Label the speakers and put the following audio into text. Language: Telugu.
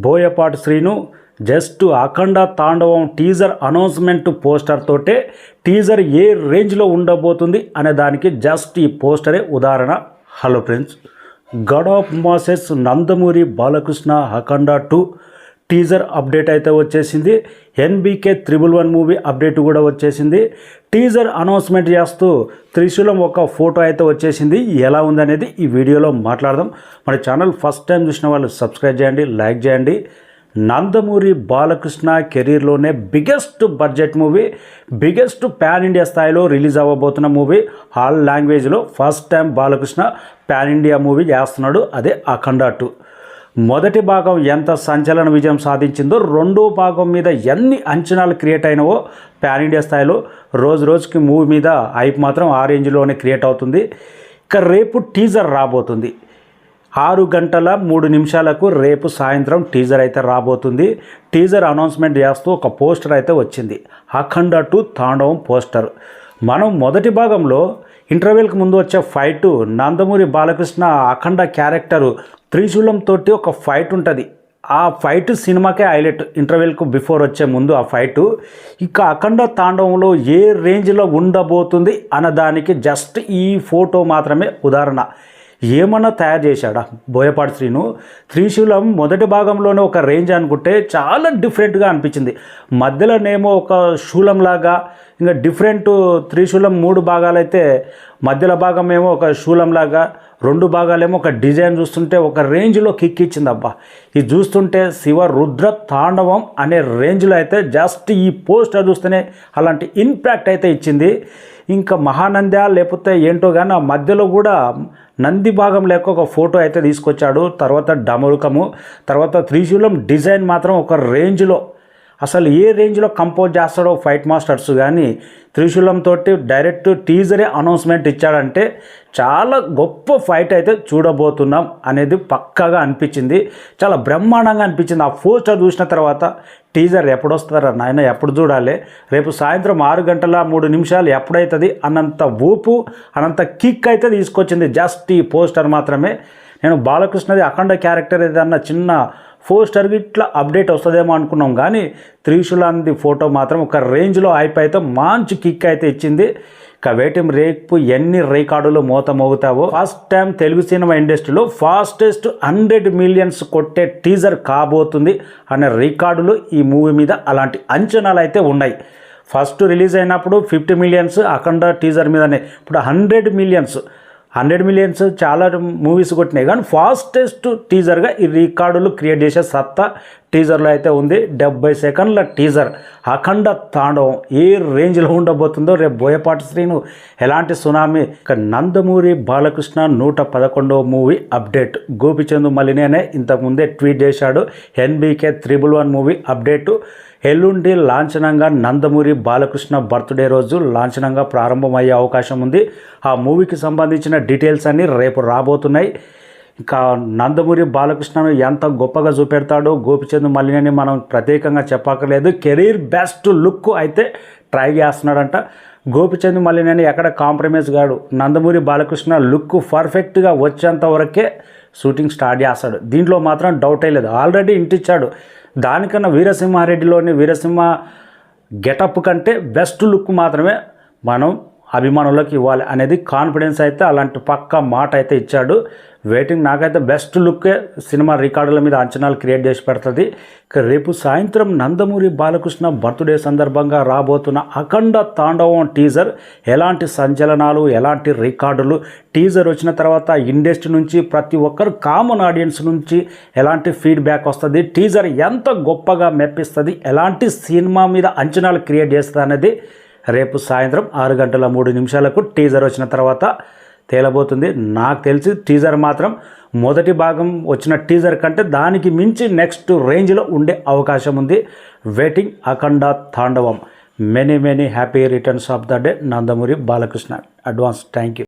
Speaker 1: బోయపాటి శ్రీను జస్ట్ అఖండ తాండవం టీజర్ అనౌన్స్మెంట్ పోస్టర్ తోటే టీజర్ ఏ రేంజ్లో ఉండబోతుంది అనే దానికి జస్ట్ ఈ పోస్టరే ఉదాహరణ. Hello friends, God of masses Nandamuri Balakrishna Akhanda 2 teaser update అయితే వచ్చేసింది. ఎన్బీకే 111 మూవీ అప్డేట్ కూడా వచ్చేసింది. టీజర్ అనౌన్స్మెంట్ చేస్తూ త్రిశూలం ఒక ఫోటో అయితే వచ్చేసింది. ఎలా ఉందనేది ఈ వీడియోలో మాట్లాడదాం. మన ఛానల్ ఫస్ట్ టైం చూసిన వాళ్ళు సబ్స్క్రైబ్ చేయండి, లైక్ చేయండి. నందమూరి బాలకృష్ణ కెరీర్లోనే biggest budget movie, biggest pan India స్థాయిలో రిలీజ్ అవ్వబోతున్న మూవీ. ఆల్ లాంగ్వేజ్లో first time Balakrishna pan India movie చేస్తున్నాడు, అదే అఖండ 2. మొదటి భాగం ఎంత సంచలన విజయం సాధించిందో రెండో భాగం మీద ఎన్ని అంచనాలు క్రియేట్ అయినావో పాన్ ఇండియా స్థాయిలో రోజు రోజుకి మూవీ మీద హైప్ మాత్రం ఆ రేంజ్లోనే క్రియేట్ అవుతుంది. ఇక రేపు టీజర్ రాబోతుంది. 6:03 రేపు సాయంత్రం టీజర్ అయితే రాబోతుంది. టీజర్ అనౌన్స్మెంట్ చేస్తూ ఒక పోస్టర్ అయితే వచ్చింది, అఖండ 2 తాండవం పోస్టర్. మనం మొదటి భాగంలో ఇంటర్వెల్కి ముందు వచ్చే ఫైటు, నందమూరి బాలకృష్ణ అఖండ క్యారెక్టరు త్రిశూలం తోటి ఒక ఫైట్ ఉంటుంది. ఆ ఫైట్ సినిమాకే హైలైట్. ఇంటర్వెల్కు బిఫోర్ వచ్చే ముందు ఆ ఫైటు. ఇక అఖండ తాండవంలో ఏ రేంజ్లో ఉండబోతుంది అన్నదానికి జస్ట్ ఈ ఫోటో మాత్రమే ఉదాహరణ. ఏమన్నా తయారు చేశాడా బోయపాటి శ్రీను? త్రిశూలం మొదటి భాగంలోనే ఒక రేంజ్ అనుకుంటే చాలా డిఫరెంట్గా అనిపించింది. మధ్యలోనేమో ఒక శూలంలాగా, ఇంకా డిఫరెంట్. త్రిశూలం 3 భాగాలైతే మధ్యలో భాగం ఏమో ఒక శూలంలాగా, 2 భాగాలేమో ఒక డిజైన్ చూస్తుంటే ఒక రేంజ్లో కిక్ ఇచ్చింది. అబ్బా, ఇది చూస్తుంటే శివ రుద్ర తాండవం అనే రేంజ్లో అయితే జస్ట్ ఈ పోస్టర్ చూస్తేనే అలాంటి ఇంపాక్ట్ అయితే ఇచ్చింది. ఇంకా మహానంద్య లేకపోతే ఏంటో కానీ ఆ మధ్యలో కూడా నంది భాగం లేక ఒక ఫోటో అయితే తీసుకొచ్చాడు. తర్వాత డమరుకము, తర్వాత త్రిశూలం డిజైన్ మాత్రం ఒక రేంజ్లో, అసలు ఏ రేంజ్లో కంపోజ్ చేస్తాడో ఫైట్ మాస్టర్స్. కానీ త్రిశూలంతో డైరెక్ట్ టీజరే అనౌన్స్మెంట్ ఇచ్చాడంటే చాలా గొప్ప ఫైట్ అయితే చూడబోతున్నాం అనేది పక్కాగా అనిపించింది. చాలా బ్రహ్మాండంగా అనిపించింది. ఆ పోస్టర్ చూసిన తర్వాత టీజర్ ఎప్పుడు వస్తారా నాయన, ఎప్పుడు చూడాలి, రేపు సాయంత్రం 6:03 ఎప్పుడైతుంది అన్నంత ఊపు, అనంత కిక్ అయితే తీసుకొచ్చింది జస్ట్ ఈ పోస్టర్ మాత్రమే. నేను బాలకృష్ణది అఖండ క్యారెక్టర్ ఏదన్నా చిన్న పోస్టర్కి ఇట్లా అప్డేట్ వస్తుందేమో అనుకున్నాం, కానీ త్రిశూలాంది ఫోటో మాత్రం ఒక రేంజ్లో హైప్ అయితే మంచి కిక్ అయితే ఇచ్చింది. ఇక వేటిం రేపు ఎన్ని రికార్డులు మోత మోగుతావో. ఫస్ట్ టైం తెలుగు సినిమా ఇండస్ట్రీలో ఫాస్టెస్ట్ 100 మిలియన్స్ కొట్టే టీజర్ కాబోతుంది అనే రికార్డులు ఈ మూవీ మీద అలాంటి అంచనాలు అయితే ఉన్నాయి. ఫస్ట్ రిలీజ్ అయినప్పుడు 50 మిలియన్స్ అఖండ టీజర్ మీదనే, ఇప్పుడు 100 మిలియన్స్ చాలా మూవీస్ కొట్టినాయి. కానీ ఫాస్టెస్ట్ టీజర్గా ఈ రికార్డులు క్రియేట్ చేసే సత్తా టీజర్లో అయితే ఉంది. 70 సెకండ్ల టీజర్ అఖండ తాండవం ఏ రేంజ్లో ఉండబోతుందో రేపు బోయపాటి శ్రీను ఎలాంటి సునామీ. ఇక నందమూరి బాలకృష్ణ 111వ మూవీ అప్డేట్. గోపిచంద్ మలినేనే ఇంతకుముందే ట్వీట్ చేశాడు. NBK 111 movie update. ఎల్లుండి లాంఛనంగా నందమూరి బాలకృష్ణ బర్త్డే రోజు లాంఛనంగా ప్రారంభమయ్యే అవకాశం ఉంది. ఆ మూవీకి సంబంధించిన డీటెయిల్స్ అన్నీ రేపు రాబోతున్నాయి. ఇంకా నందమూరి బాలకృష్ణను ఎంత గొప్పగా చూపెడతాడో గోపిచంద్ మల్లినేని మనం ప్రత్యేకంగా చెప్పక్కర్లేదు. కెరీర్ బెస్ట్ లుక్ అయితే ట్రై చేస్తున్నాడంట. గోపిచంద్ మల్లినేని ఎక్కడ కాంప్రమైజ్ కాడు. నందమూరి బాలకృష్ణ లుక్ పర్ఫెక్ట్గా వచ్చేంత వరకే షూటింగ్ స్టార్ట్ చేస్తాడు. దీంట్లో మాత్రం డౌటే లేదు. ఆల్రెడీ ఇంటిచ్చాడు. దానికన్నా వీరసింహారెడ్డిలోని వీరసింహ గెటప్ కంటే బెస్ట్ లుక్ మాత్రమే మనం అభిమానులకు ఇవ్వాలి అనేది కాన్ఫిడెన్స్ అయితే అలాంటి పక్కా మాట అయితే ఇచ్చాడు. వెయిటింగ్. నాకైతే బెస్ట్ లుక్కే సినిమా రికార్డుల మీద అంచనాలు క్రియేట్ చేసి పెడుతుంది. ఇక రేపు సాయంత్రం నందమూరి బాలకృష్ణ బర్త్డే సందర్భంగా రాబోతున్న అఖండ తాండవం టీజర్ ఎలాంటి సంచలనాలు, ఎలాంటి రికార్డులు, టీజర్ వచ్చిన తర్వాత ఇండస్ట్రీ నుంచి ప్రతి ఒక్కరు కామన్ ఆడియన్స్ నుంచి ఎలాంటి ఫీడ్బ్యాక్ వస్తుంది, టీజర్ ఎంత గొప్పగా మెప్పిస్తుంది, ఎలాంటి సినిమా మీద అంచనాలు క్రియేట్ చేస్తుంది అనేది రేపు సాయంత్రం 6:03 టీజర్ వచ్చిన తర్వాత తేలబోతుంది. నాకు తెలిసి టీజర్ మాత్రం మొదటి భాగం వచ్చిన టీజర్ కంటే దానికి మించి నెక్స్ట్ రేంజ్లో ఉండే అవకాశం ఉంది. వెయిటింగ్. అఖండ తాండవం. Many happy returns of the day Nandamuri Balakrishna. Advance thank you.